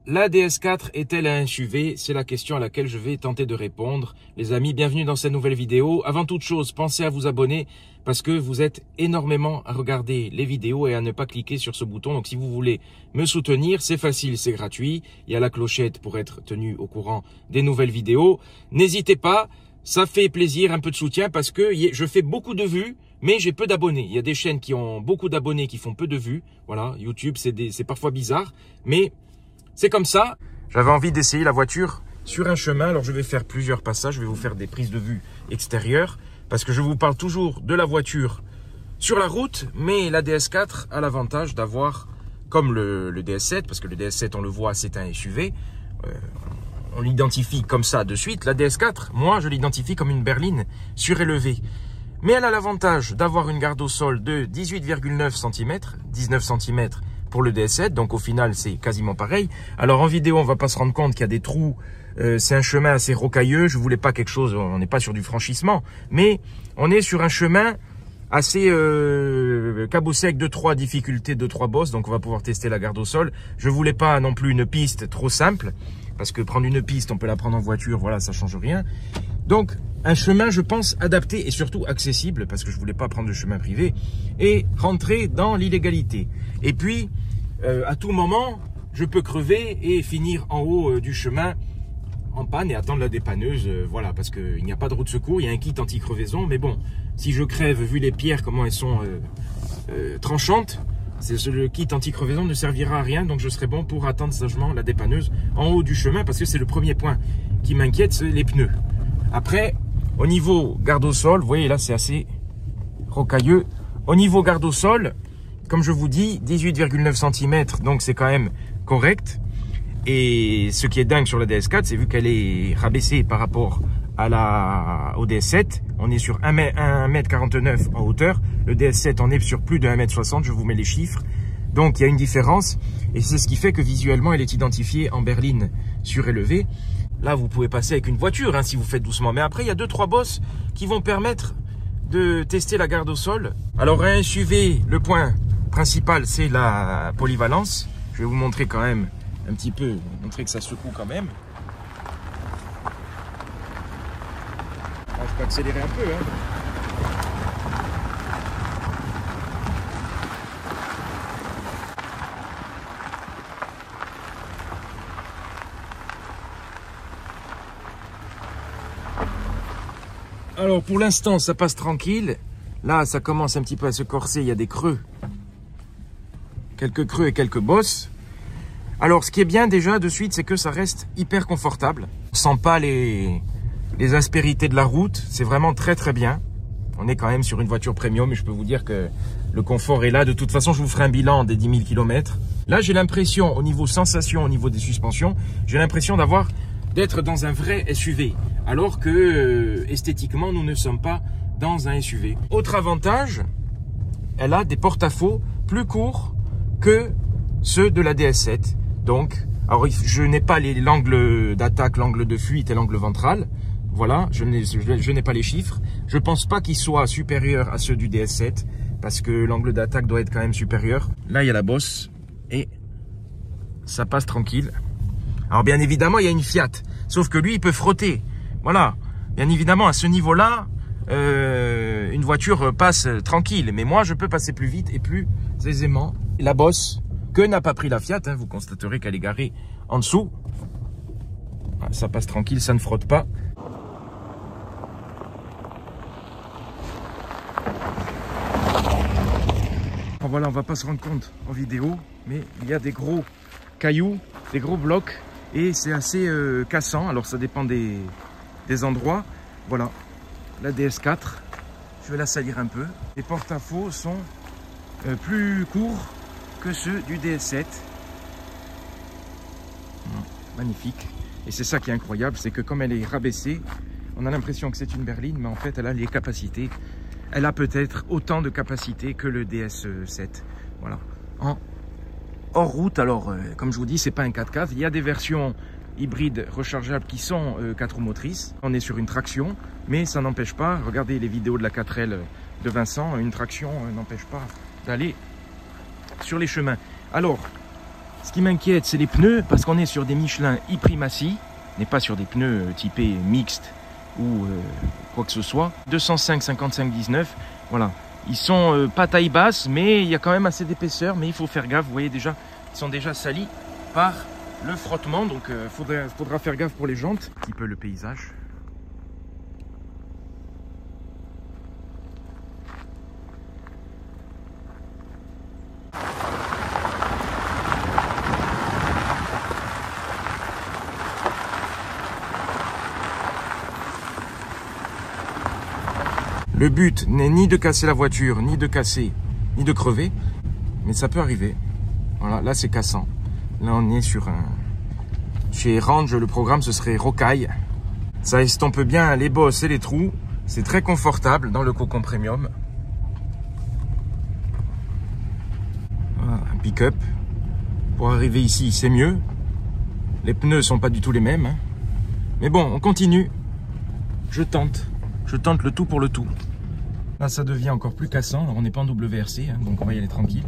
La DS4 est-elle un SUV? C'est la question à laquelle je vais tenter de répondre. Les amis, bienvenue dans cette nouvelle vidéo. Avant toute chose, pensez à vous abonner parce que vous êtes énormément à regarder les vidéos et à ne pas cliquer sur ce bouton. Donc si vous voulez me soutenir, c'est facile, c'est gratuit. Il y a la clochette pour être tenu au courant des nouvelles vidéos. N'hésitez pas, ça fait plaisir, un peu de soutien parce que je fais beaucoup de vues, mais j'ai peu d'abonnés. Il y a des chaînes qui ont beaucoup d'abonnés qui font peu de vues. Voilà, YouTube, c'est parfois bizarre, mais c'est comme ça. J'avais envie d'essayer la voiture sur un chemin. Alors, je vais faire plusieurs passages. Je vais vous faire des prises de vue extérieures parce que je vous parle toujours de la voiture sur la route. Mais la DS4 a l'avantage d'avoir, comme le DS7, parce que le DS7, on le voit, c'est un SUV. On l'identifie comme ça de suite. La DS4, moi, je l'identifie comme une berline surélevée. Mais elle a l'avantage d'avoir une garde au sol de 18,9 cm, 19 cm pour le DS7, donc au final c'est quasiment pareil. Alors en vidéo on va pas se rendre compte qu'il y a des trous, c'est un chemin assez rocailleux, je voulais pas quelque chose, on n'est pas sur du franchissement, mais on est sur un chemin assez cabossé avec 2-3 difficultés, 2-3 bosses, donc on va pouvoir tester la garde au sol. Je voulais pas non plus une piste trop simple, parce que prendre une piste on peut la prendre en voiture, voilà, ça change rien. Donc un chemin, je pense, adapté et surtout accessible, parce que je voulais pas prendre de chemin privé, et rentrer dans l'illégalité. Et puis, à tout moment, je peux crever et finir en haut du chemin en panne et attendre la dépanneuse, voilà, parce qu'il n'y a pas de roue de secours, il y a un kit anti-crevaison, mais bon, si je crève, vu les pierres, comment elles sont tranchantes, le kit anti-crevaison ne servira à rien, donc je serai bon pour attendre sagement la dépanneuse en haut du chemin, parce que c'est le premier point qui m'inquiète, c'est les pneus. Après, au niveau garde au sol, vous voyez là c'est assez rocailleux. Au niveau garde au sol, comme je vous dis, 18,9 cm, donc c'est quand même correct. Et ce qui est dingue sur la DS4, c'est vu qu'elle est rabaissée par rapport à au DS7. On est sur 1,49 m en hauteur. Le DS7, on est sur plus de 1,60 m, je vous mets les chiffres. Donc il y a une différence. Et c'est ce qui fait que visuellement, elle est identifiée en berline surélevée. Là, vous pouvez passer avec une voiture hein, si vous faites doucement. Mais après, il y a 2-3 bosses qui vont permettre de tester la garde au sol. Alors, un SUV, le point principal, c'est la polyvalence. Je vais vous montrer quand même un petit peu, montrer que ça secoue quand même. Alors, je peux accélérer un peu. Hein. Alors pour l'instant ça passe tranquille. Là ça commence un petit peu à se corser, il y a des creux. Quelques creux et quelques bosses. Alors ce qui est bien déjà de suite, c'est que ça reste hyper confortable. On sent pas les aspérités de la route, c'est vraiment très très bien. On est quand même sur une voiture premium et je peux vous dire que le confort est là. De toute façon je vous ferai un bilan des 10 000 km. Là j'ai l'impression au niveau sensation, au niveau des suspensions, j'ai l'impression d'être dans un vrai SUV, alors que esthétiquement, nous ne sommes pas dans un SUV. Autre avantage, elle a des porte-à-faux plus courts que ceux de la DS7. Donc, alors je n'ai pas l'angle d'attaque, l'angle de fuite et l'angle ventral. Voilà, je n'ai pas les chiffres. Je pense pas qu'ils soient supérieurs à ceux du DS7, parce que l'angle d'attaque doit être quand même supérieur. Là, il y a la bosse et ça passe tranquille. Alors bien évidemment, il y a une Fiat, sauf que lui, il peut frotter. Voilà, bien évidemment, à ce niveau-là, une voiture passe tranquille. Mais moi, je peux passer plus vite et plus aisément. La bosse, que n'a pas pris la Fiat, hein, vous constaterez qu'elle est garée en dessous. Ça passe tranquille, ça ne frotte pas. Alors voilà, on va pas se rendre compte en vidéo, mais il y a des gros cailloux, des gros blocs. Et c'est assez cassant, alors ça dépend des endroits. Voilà, la DS4, je vais la salir un peu. Les porte-à-faux sont plus courts que ceux du DS7. Magnifique. Et c'est ça qui est incroyable, c'est que comme elle est rabaissée, on a l'impression que c'est une berline, mais en fait elle a les capacités. Elle a peut-être autant de capacités que le DS7. Voilà. Hors route, alors comme je vous dis, c'est pas un 4x4. Il y a des versions hybrides rechargeables qui sont 4 roues motrices. On est sur une traction, mais ça n'empêche pas, regardez les vidéos de la 4L de Vincent, une traction n'empêche pas d'aller sur les chemins. Alors, Ce qui m'inquiète, c'est les pneus, parce qu'on est sur des Michelin e-Primacy, on n'est pas sur des pneus typés mixtes ou quoi que ce soit. 205 55 19, voilà. Ils sont pas taille basse, mais il y a quand même assez d'épaisseur, mais il faut faire gaffe. Vous voyez déjà, ils sont déjà salis par le frottement, donc faudra faire gaffe pour les jantes. Un petit peu le paysage. Le but n'est ni de casser la voiture, ni de crever, mais ça peut arriver. Voilà, là c'est cassant. Là on est sur un... Chez Range, le programme ce serait rocaille. Ça estompe bien les bosses et les trous. C'est très confortable dans le Cocon Premium. Voilà, un pick-up. Pour arriver ici, c'est mieux. Les pneus sont pas du tout les mêmes. Hein. Mais bon, on continue. Je tente le tout pour le tout. Là, ça devient encore plus cassant. Alors, on n'est pas en WRC, hein, donc on va y aller tranquille.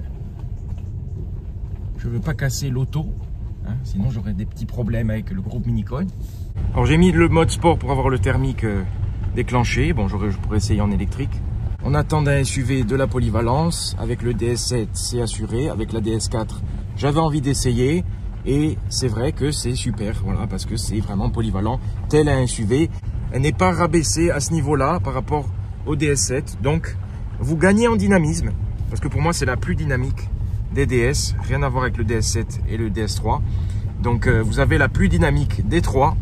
Je veux pas casser l'auto, hein, sinon j'aurais des petits problèmes avec le groupe Minicoin. Alors, j'ai mis le mode sport pour avoir le thermique déclenché. Bon, je pourrais essayer en électrique. On attend d'un SUV de la polyvalence. Avec le DS7, c'est assuré. Avec la DS4, j'avais envie d'essayer. Et c'est vrai que c'est super, voilà, parce que c'est vraiment polyvalent, tel un SUV. Elle n'est pas rabaissée à ce niveau-là par rapport au DS7. Donc, vous gagnez en dynamisme, parce que pour moi, c'est la plus dynamique des DS. Rien à voir avec le DS7 et le DS3. Donc, vous avez la plus dynamique des trois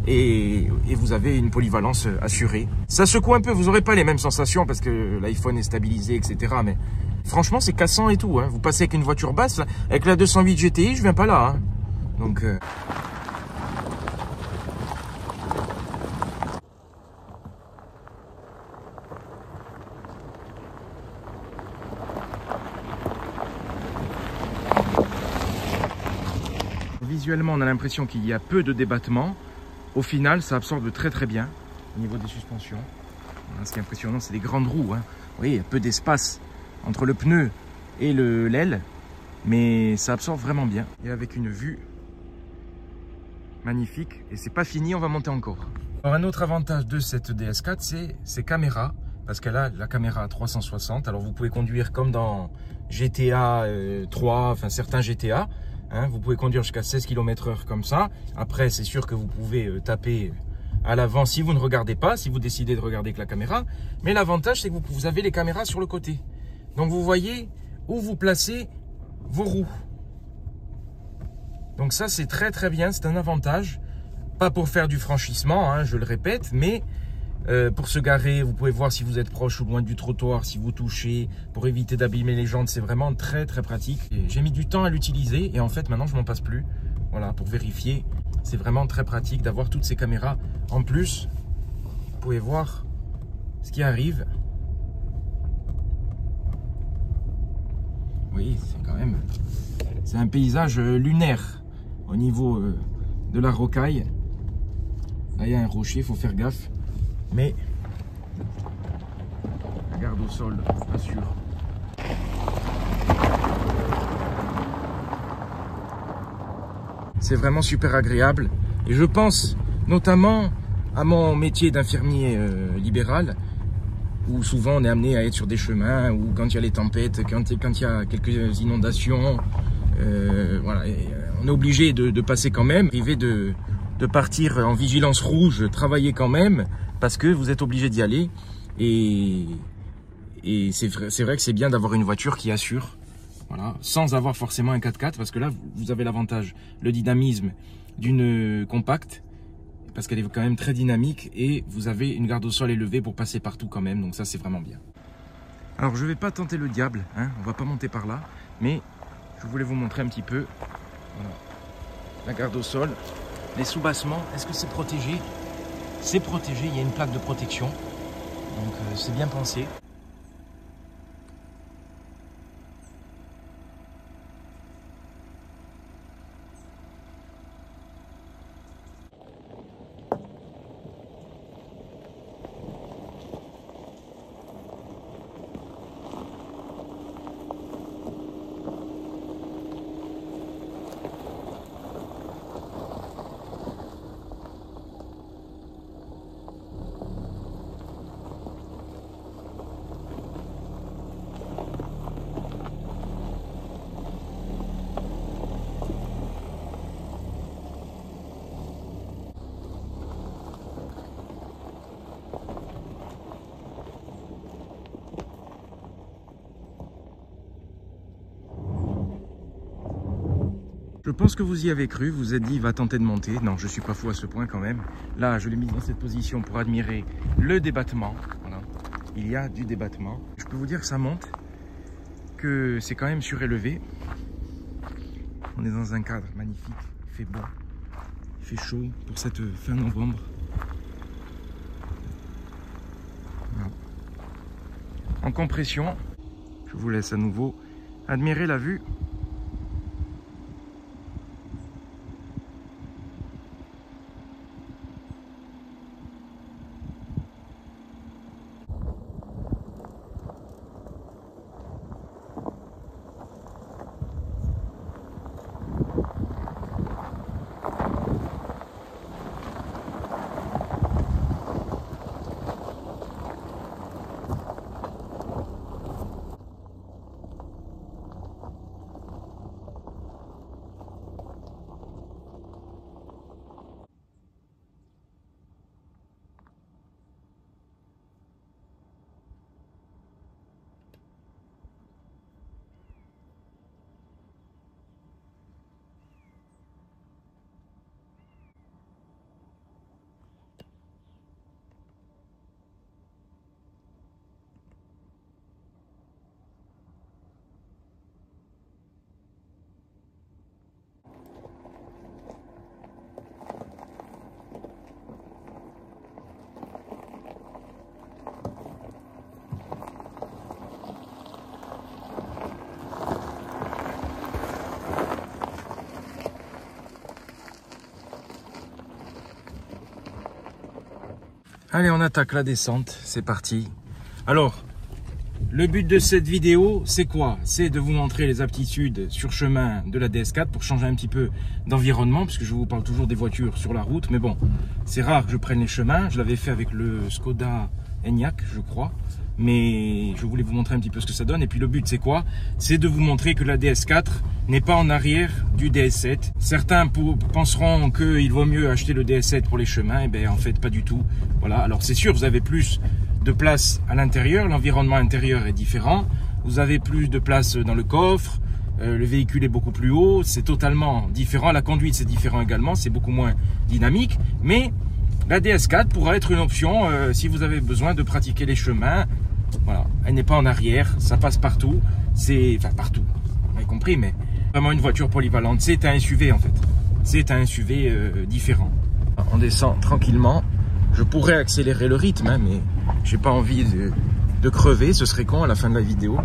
et vous avez une polyvalence assurée. Ça secoue un peu, vous n'aurez pas les mêmes sensations parce que l'iPhone est stabilisé, etc. Mais franchement, c'est cassant et tout. Hein. Vous passez avec une voiture basse, là, avec la 208 GTI, je viens pas là. Hein. Donc... Visuellement, on a l'impression qu'il y a peu de débattement. Au final, ça absorbe très très bien au niveau des suspensions. Voilà, ce qui est impressionnant, c'est les grandes roues. Hein. Vous voyez, il y a peu d'espace entre le pneu et l'aile, mais ça absorbe vraiment bien. Et avec une vue magnifique. Et c'est pas fini, on va monter encore. Alors, un autre avantage de cette DS4, c'est ses caméras. Parce qu'elle a la caméra à 360. Alors, vous pouvez conduire comme dans GTA 3, enfin certains GTA. Hein, vous pouvez conduire jusqu'à 16 km/h comme ça. Après, c'est sûr que vous pouvez taper à l'avant si vous ne regardez pas, si vous décidez de regarder avec la caméra. Mais l'avantage, c'est que vous avez les caméras sur le côté. Donc, vous voyez où vous placez vos roues. Donc ça, c'est très très bien, c'est un avantage. Pas pour faire du franchissement, hein, je le répète, mais pour se garer, vous pouvez voir si vous êtes proche ou loin du trottoir, si vous touchez, pour éviter d'abîmer les jantes, c'est vraiment très très pratique. J'ai mis du temps à l'utiliser et en fait maintenant je m'en passe plus. Voilà, pour vérifier, c'est vraiment très pratique d'avoir toutes ces caméras. En plus, vous pouvez voir ce qui arrive. Oui, c'est quand même, c'est un paysage lunaire au niveau de la rocaille. Là, il y a un rocher, il faut faire gaffe. Mais la garde au sol assure. C'est vraiment super agréable. Et je pense notamment à mon métier d'infirmier libéral, où souvent on est amené à être sur des chemins, ou quand il y a les tempêtes, quand il y a quelques inondations, voilà, on est obligé de passer quand même, arriver de partir en vigilance rouge, travailler quand même, parce que vous êtes obligé d'y aller. Et c'est vrai que c'est bien d'avoir une voiture qui assure, voilà, sans avoir forcément un 4x4, parce que là, vous avez l'avantage, le dynamisme d'une compacte, parce qu'elle est quand même très dynamique, et vous avez une garde au sol élevée pour passer partout quand même, donc ça, c'est vraiment bien. Alors, je vais pas tenter le diable, hein, on va pas monter par là, mais je voulais vous montrer un petit peu, voilà, la garde au sol. Les sous-bassements, est-ce que c'est protégé? C'est protégé, il y a une plaque de protection. Donc c'est bien pensé. Je pense que vous y avez cru, vous vous êtes dit il va tenter de monter. Non, je suis pas fou à ce point quand même. Là, je l'ai mis dans cette position pour admirer le débattement. Voilà. Il y a du débattement. Je peux vous dire que ça monte, que c'est quand même surélevé. On est dans un cadre magnifique, il fait beau, il fait chaud pour cette fin novembre. Voilà. En compression, je vous laisse à nouveau admirer la vue. Allez, on attaque la descente, c'est parti. Alors, le but de cette vidéo, c'est quoi? C'est de vous montrer les aptitudes sur chemin de la DS4 pour changer un petit peu d'environnement, puisque je vous parle toujours des voitures sur la route. Mais bon, c'est rare que je prenne les chemins. Je l'avais fait avec le Skoda Enyaq, je crois. Mais je voulais vous montrer un petit peu ce que ça donne. Et puis le but, c'est quoi? C'est de vous montrer que la DS4 n'est pas en arrière du DS7. Certains penseront qu'il vaut mieux acheter le DS7 pour les chemins. Et bien, en fait, pas du tout. Voilà. Alors, c'est sûr, vous avez plus de place à l'intérieur. L'environnement intérieur est différent. Vous avez plus de place dans le coffre. Le véhicule est beaucoup plus haut. C'est totalement différent. La conduite, c'est différent également. C'est beaucoup moins dynamique. Mais la DS4 pourra être une option si vous avez besoin de pratiquer les chemins. Voilà, elle n'est pas en arrière, ça passe partout. C'est, enfin partout, vous avez compris, mais vraiment une voiture polyvalente. C'est un SUV en fait. C'est un SUV différent. On descend tranquillement. Je pourrais accélérer le rythme, hein, mais j'ai pas envie de crever. Ce serait con à la fin de la vidéo.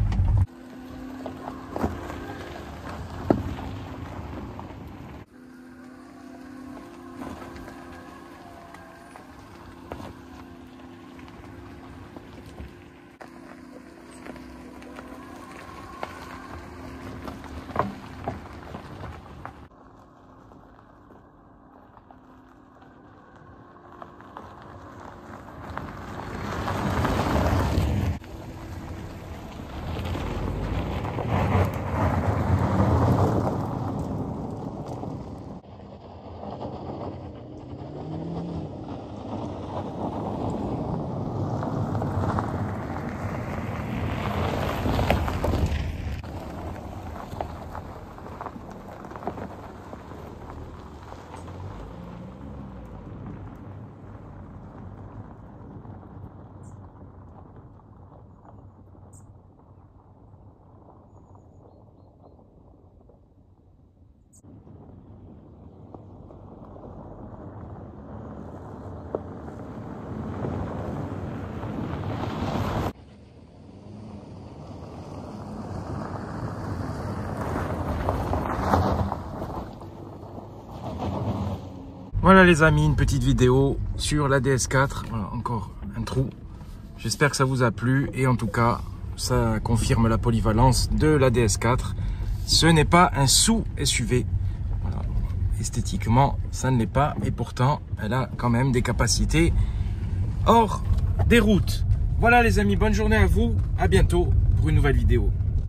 Voilà les amis, une petite vidéo sur la DS4. Voilà, encore un trou. J'espère que ça vous a plu et en tout cas, ça confirme la polyvalence de la DS4. Ce n'est pas un sous-SUV. Voilà. Esthétiquement, ça ne l'est pas et pourtant, elle a quand même des capacités hors des routes. Voilà les amis, bonne journée à vous. À bientôt pour une nouvelle vidéo.